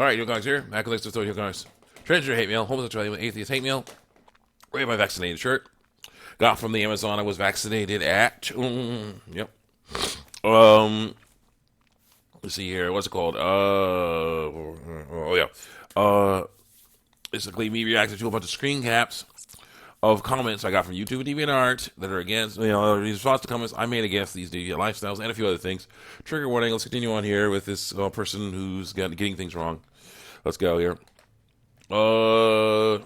All right, you guys here. Mac likes to throw you guys. Transgender hate mail. Homosexuality with atheist hate mail. Wear my vaccinated shirt. Got from the Amazon. I was vaccinated at. Yep. Let's see here. What's it called? Oh yeah. Basically, me reacted to a bunch of screen caps of comments I got from YouTube and DeviantArt that are against, in response to comments I made against these deviant lifestyles and a few other things. Trigger warning. Let's continue on here with this person who's getting things wrong. Let's go here. Don't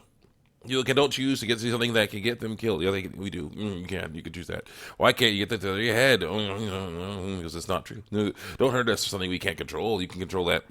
choose to get something that can get them killed. Yeah, we do. You can. You can choose that. Why can't you get that to your head? Because it's not true. Don't hurt us for something we can't control. You can control that.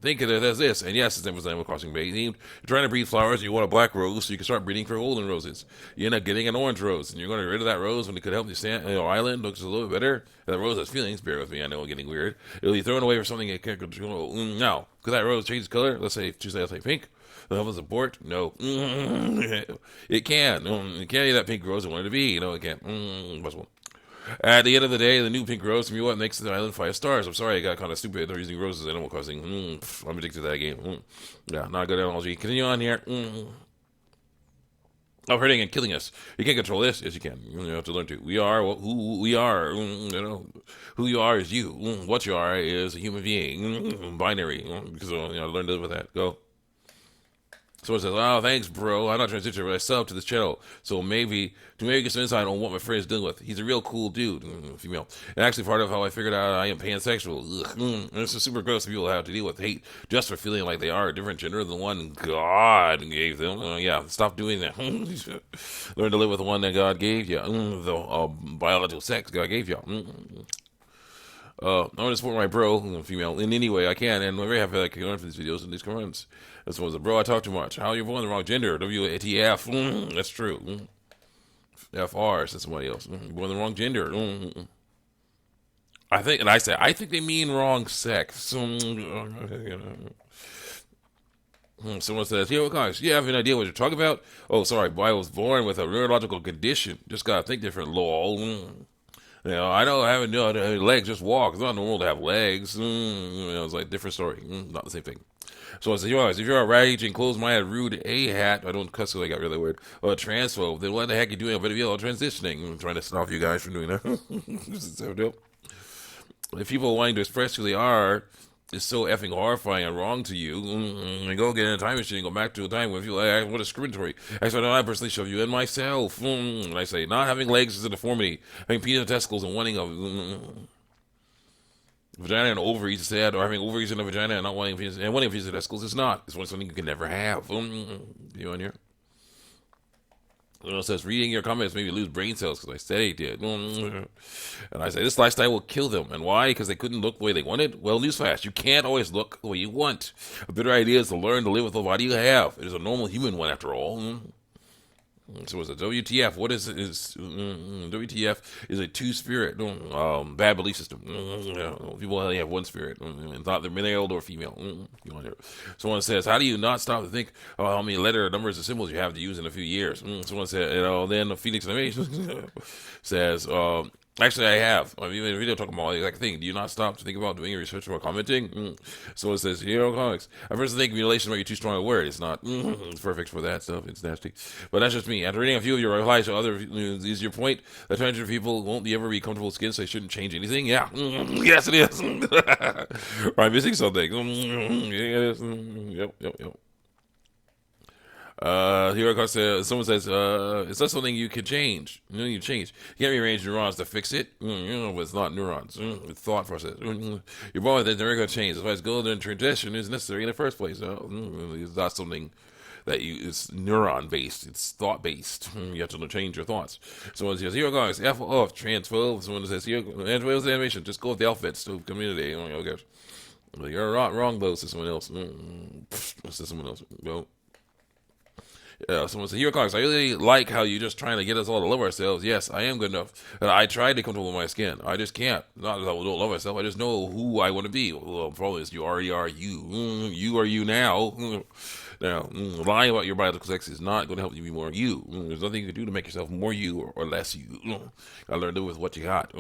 Think of it as this, and yes, it's Animal Crossing Bay. You're trying to breed flowers, you want a black rose, so you can start breeding for golden roses. You end up getting an orange rose, and you're going to get rid of that rose when it could help your island looks a little bit better. That rose has feelings, bear with me, I know I'm getting weird. It'll be thrown away for something it can't control. Now, could that rose change color? Let's say pink. The help us abort? No. It can. It can't be that pink rose I wanted to be. It can't. Possible. At the end of the day, the new pink rose, from you, what makes the island 5 stars? I'm sorry, I got kind of stupid. They're using roses in Animal Crossing. I'm addicted to that game. Yeah, not a good analogy. Continue on here. Hurting and killing us. You can't control this. Yes, you can. You have to learn to. We are who we are. Who you are is you. What you are is a human being. Binary. Because learn to live with that. Go. Someone says, "Oh, thanks, bro. I'm not transgender, but I sub to this channel. So maybe get some insight on what my friend is dealing with. He's a real cool dude, female. And actually, part of how I figured out I am pansexual. And it's just super gross for people to have to deal with hate just for feeling like they are a different gender than the one God gave them. Yeah, stop doing that. Learn to live with the one that God gave you. The biological sex God gave you. I want to support my bro, female, in any way I can, and I'm very happy that I can learn from these videos and these comments. This one's a bro, I talk too much. How are you born the wrong gender? WTF. That's true. FR, says somebody else. You're born the wrong gender. I think they mean wrong sex. Someone says, "Yo, guys, you have an idea what you're talking about?" Oh, sorry, I was born with a neurological condition. Just gotta think different, lol. I know having legs, just walk. It's not normal to have legs. It's like a different story. Not the same thing. So I said, if you're a raging, closed-minded, rude A-hat, I don't cuss, so I got really weird, or a transphobe, then what the heck are you doing? But if you're transitioning, I'm trying to stop you guys from doing that. This is so dope. If people wanting to express who they are is so effing horrifying and wrong to you, and go get in a time machine and go back to a time when you like, what discriminatory. Actually, I personally shove you in myself. And I say, not having legs is a deformity. Having penis and testicles and wanting a vagina and ovaries is sad, or having ovaries and a vagina and not wanting penis and wanting penis and testicles is not. It's something you can never have. You on here? It says, reading your comments made me lose brain cells because I said he did. And I say, this lifestyle will kill them. And why? Because they couldn't look the way they wanted? Well, newsflash, you can't always look the way you want. A better idea is to learn to live with the body you have. It is a normal human one, after all. So it's a WTF. What is it? WTF is a two-spirit, bad belief system. People only have one spirit and thought they're male or female. Someone says, how do you not stop to think about how many letter numbers and symbols you have to use in a few years? Someone said, then the Phoenix Animation says, actually, I have. I've even a video talking about the exact thing. Do you not stop to think about doing research or commenting? So it says, comics. I first think mutilation might be too strong a word. It's not. It's perfect for that stuff. It's nasty. But that's just me. After reading a few of your replies to other, is your point that transgender people won't ever be comfortable with skin, so they shouldn't change anything? Yeah. Yes, it is. Or I'm missing something. Yes. Yep. Here says, someone says, it's not something you can change. You change. You can't rearrange neurons to fix it. But it's not neurons. It's thought process. You're born with it, they're never going to change. That's why it's golden transition is necessary in the first place. It's not something that it's neuron-based. It's thought-based. You have to change your thoughts. Someone says, here guys, F off, transphobe. Someone says, here, transphobe animation. Just go with the alphabets to community. Okay. You're wrong, though, says someone else. Says someone else. Go. Someone said, here, Cox, I really like how you're just trying to get us all to love ourselves. Yes, I am good enough. I tried to control my skin. I just can't. Not that I don't love myself. I just know who I want to be. Well, the problem is you already are you. You are you now. Now, lying about your biological sex is not going to help you be more you. There's nothing you can do to make yourself more you or less you. I learned to live with what you got.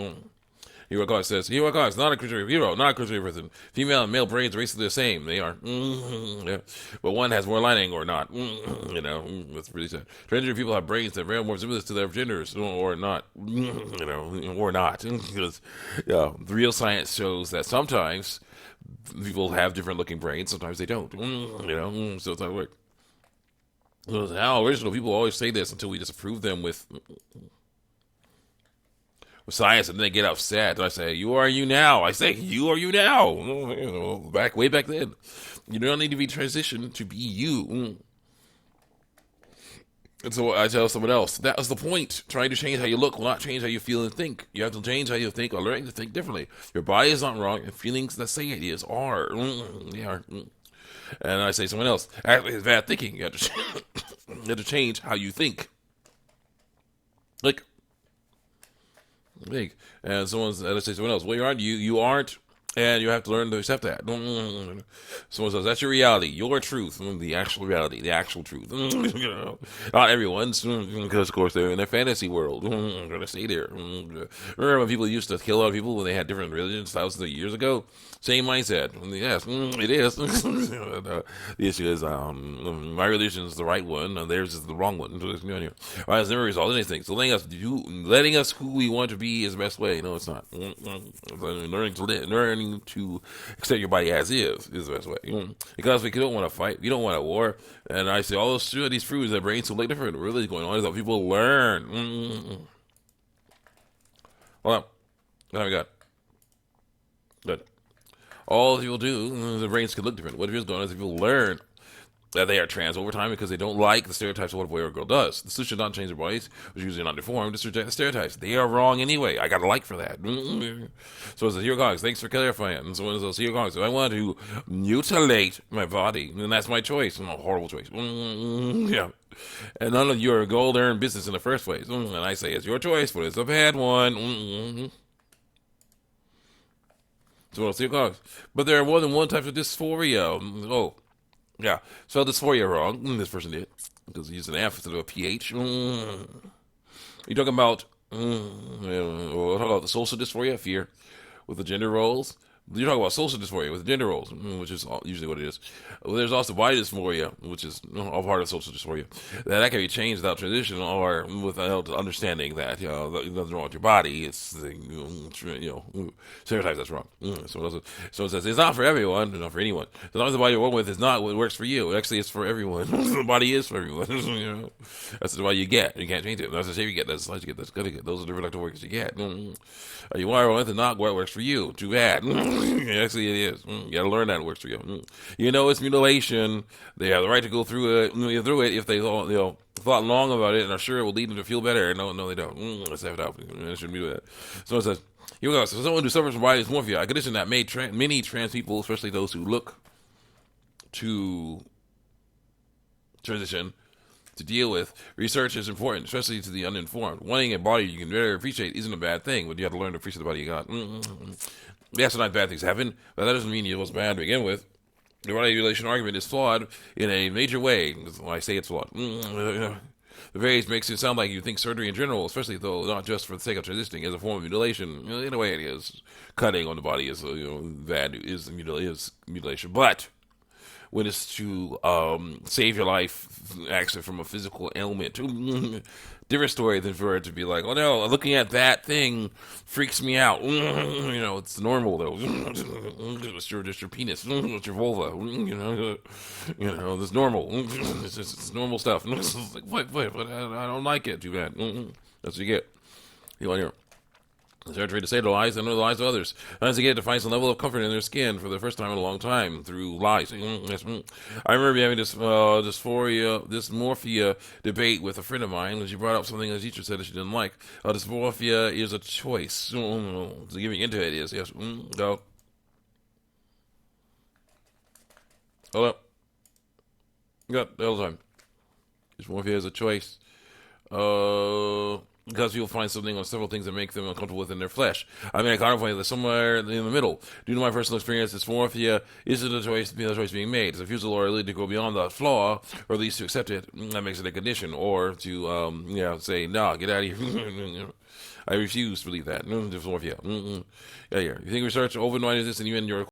Hero God says, Hero God is not a creature of hero, not a creature of person. Female and male brains are basically the same. They are. Yeah. But one has more lining or not. That's really sad. Transgender people have brains that are more similar to their genders or not. Or not. Because the real science shows that sometimes people have different looking brains, sometimes they don't. So it's not work. How original people always say this until we disapprove them with science, and then they get upset. And I say, "You are you now." I say, "You are you now." Way back then, you don't need to be transitioned to be you. And so I tell someone else, that was the point. Trying to change how you look will not change how you feel and think. You have to change how you think or learn to think differently. Your body is not wrong, and feelings that say it is are. They are. And I say someone else, actually, it's bad thinking. You have to, you have to change how you think. Like, big. And I say someone else, well, you aren't. You aren't. And you have to learn to accept that. Someone says, that's your reality, your truth, the actual reality, the actual truth. Not everyone's, because, of course, they're in their fantasy world. I'm going to stay there. Remember when people used to kill other people when they had different religions thousands of years ago? Same mindset. Yes, it is. The issue is, my religion is the right one, and theirs is the wrong one. Right, it's never resolved anything. So letting us who we want to be is the best way. No, it's not. Learning to accept your body as is the best way. Because we don't want to fight, we don't want a war. And I say all these fruits that brains so like different. What really going on is that people learn. Hold on. What have we got? Good. All people do, the brains can look different. What is going on is people learn that they are trans over time because they don't like the stereotypes of what a boy or a girl does. The should not change their bodies, which usually not deformed, just reject the stereotypes. They are wrong anyway. I got a like for that. So it says, here goes. Thanks for clarifying. And so it says, here goes. So I want to mutilate my body, and that's my choice. A horrible choice. Yeah. And none of your gold-earned business in the first place. And I say, it's your choice, but it's a bad one. So what else? Here goes. But there are more than one type of dysphoria. Oh. Yeah, spelled dysphoria wrong. This person did, because he used an F instead of a PH. You're talking about, we'll talk about the social dysphoria, fear, with the gender roles. You're talking about social dysphoria with gender roles, which is usually what it is. Well, there's also body dysphoria, which is all part of social dysphoria. That can be changed without transition or without understanding that nothing's wrong with your body. It's stereotypes that's wrong. So it says it's not for everyone, not for anyone. As long as the body you're born with is not what works for you. Actually, it's for everyone. The body is for everyone. That's the body you get. You can't change it. That's the shape you get. That's the size you get. That's good to get. Those are the reproductive organs you get. You are with and not what works for you. Too bad. Actually, it is. You got to learn that it works for you. It's mutilation. They have the right to go through it if they thought long about it and are sure it will lead them to feel better. No, they don't. Let's have it out. It shouldn't be that. So it says, here we go. So someone who suffers from body dysmorphia, a condition that made many trans people, especially those who look to transition, to deal with. Research is important, especially to the uninformed. Wanting a body you can better appreciate isn't a bad thing, but you have to learn to appreciate the body you got. Yes, sometimes bad things happen, but that doesn't mean it was bad to begin with. The body relation argument is flawed in a major way. When I say it's flawed, the phrase makes it sound like you think surgery in general, especially though not just for the sake of transitioning, is a form of mutilation. In a way, it is. Cutting on the body is bad, is mutilation, but when it's to save your life, actually from a physical ailment, different story than for it to be like, oh no, looking at that thing freaks me out. It's normal though. It's your penis, it's your vulva. It's normal. It's normal stuff. It's like, what? I don't like it. Too bad. That's what you get. You want to surgery to save the lives and the lives of others. Sometimes they get to find some level of comfort in their skin for the first time in a long time through lies. I remember having this dysmorphia debate with a friend of mine when she brought up something the teacher said that she didn't like. Dysmorphia is a choice. So giving into it is, yes. Go. Hold up. Got the whole time. Dysmorphia is a choice. because you'll find something or several things that make them uncomfortable within their flesh. I mean, I kind of find that somewhere in the middle. Due to my personal experience, dysmorphia isn't a choice being made. It's a refusal or ability to go beyond the flaw, or at least to accept it. That makes it a condition, or to say, "No, get out of here." I refuse to believe that. Dysmorphia. Yeah. You think research over-mindedness and even your